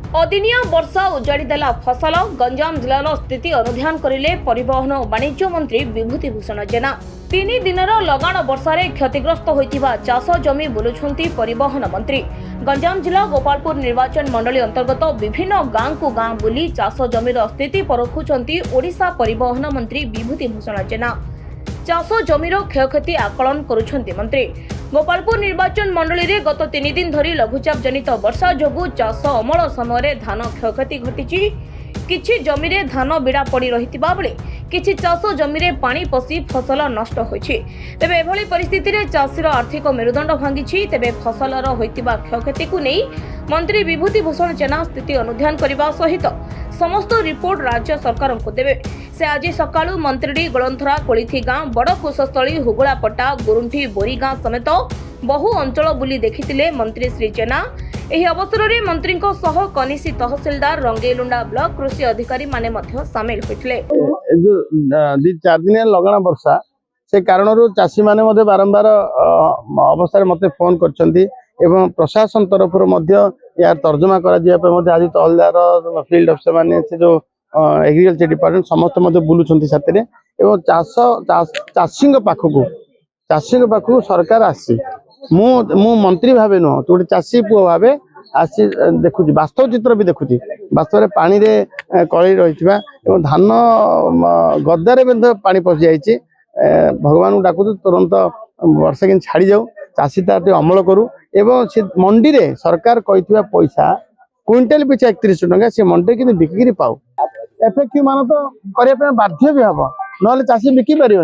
अदिनिया वर्षा उजाड़ीदेला फसल। गंजाम जिलार स्थिति अनुध्यान करिले परिवहन और वाणिज्य मंत्री विभूति भूषण जेना। 3 दिनर लगाण वर्षारे क्षतिग्रस्त होइतिबा चाष जमी बुलुछंती परिवहन मंत्री। गंजाम जिला गोपालपुर निर्वाचन मंडली अंतर्गत विभिन्न गांव को गांव बुली चाष जमीर स्थिति परखुछंती ओडिशा परिवहन मंत्री विभूति भूषण जेना। चाष जमीर क्षयक्षति आकलन करुछंती मंत्री। गोपालपुर निर्वाचन मंडली रे गत 3 दिन धरी लघुचाप जनित वर्षा जोगु चाष अमल समय धान क्षयक्षति घटी। किछि जमी रे धान बिड़ा पड़ी रहितिबा बेले किछि चाष जमी रे पानी पसी फसल नष्ट होइछि। तेबे एभली परिस्थिति रे चाषीर आर्थिक मेरुदंड भांगिछि। तेबे फसलर होइतिबा क्षयक्षति को नै मंत्री विभूति भूषण जेना स्थिति अनुध्यान करबा सहित समस्त रिपोर्ट राज्य सरकार को देबे। से आज सकाळु मंत्री गोलंथरा कोलिथी गांव बड़ कुशस्थली हुगुलापटा गुरुंठी बोरी गांव समेत बहु अंचल बुली देखिथिले मंत्री श्री जेना। एही अवसर रे मंत्री को सह कनिसी तहसीलदार रंगेलुंडा ब्लॉक कृषि अधिकारी माने मध्य शामिल होइथिले। जो 2-4 दिन लगाण वर्षा से कारणरू चाषी माने मध्य बारंबार अवस्था मते फोन करछंती एवं प्रशासन तरफ यार तर्जमा करा दिया पे मध्य आज तहसीलदार फील्ड अफसर माने से जो एग्रीकल्चर डिपार्टमेंट समस्त मध्य बुलुछंती साथरे एवं चाषी पाखकू सरकार आसी मु मंत्री भावे नुह तो गोटे चाषी पुओ भावे आसी देखुची वास्तव चित्र भी देखुची। वास्तव में पानी रे कली रही धान गद्दारे पानी पशि जाइए। भगवान को डाकू तुरंत वर्षा कि छाड़ी जाऊ चाषी तार अमल करू एवं से मंडी रे सरकार कही पैसा क्विंटाल पिछा 3100 टंका से मंडी कि बिक्री पाऊ। एफएक्यू मान तो करने बाध्य भी हम ना चाषी बिकी पारे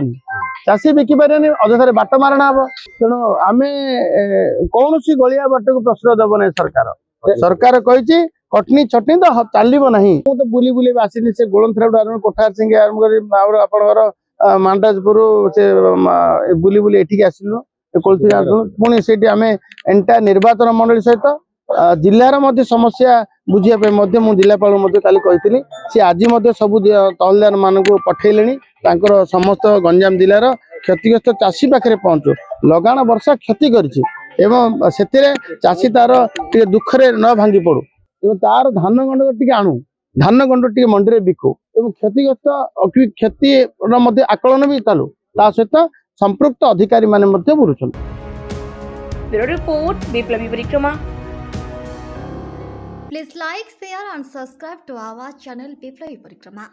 चाषी बिकी पारे अଯଥାରେ बाट मारणा हम। तेणु आम कौन सी गलिया बाट को प्रश्रय देव ना सरकार कही कटनी छटनी तो चलो ना तो बुली बुली आसनी से गोलंथरा कोठार सिंह आरम्भ कर मांडाजपुर से बुली बुली एठिक आसलु कोलथी पुणी से एंटा निर्वाचन मंडली सहित जिलार मध्य समस्या बुझापी जिलापाल कही सी आज सब तहसीलदार मान पठेले समस्त गंजाम जिलार क्षतिग्रस्त चाषी पाखे पहुंचु। लगाण वर्षा क्षति कर चाषी तार दुखरे न भांगी पड़ू तार धान गंड टी आणु धान गंड टी मंडी में बिकू एवं क्षतिग्रस्त क्षति आकलन भी चालू ता सहित संपृक्त अधिकारी माने बुलुछन। ब्यूरो रिपोर्ट विप्लवी परिक्रमा। Please like, share and subscribe to our channel Biplavi Parikrama.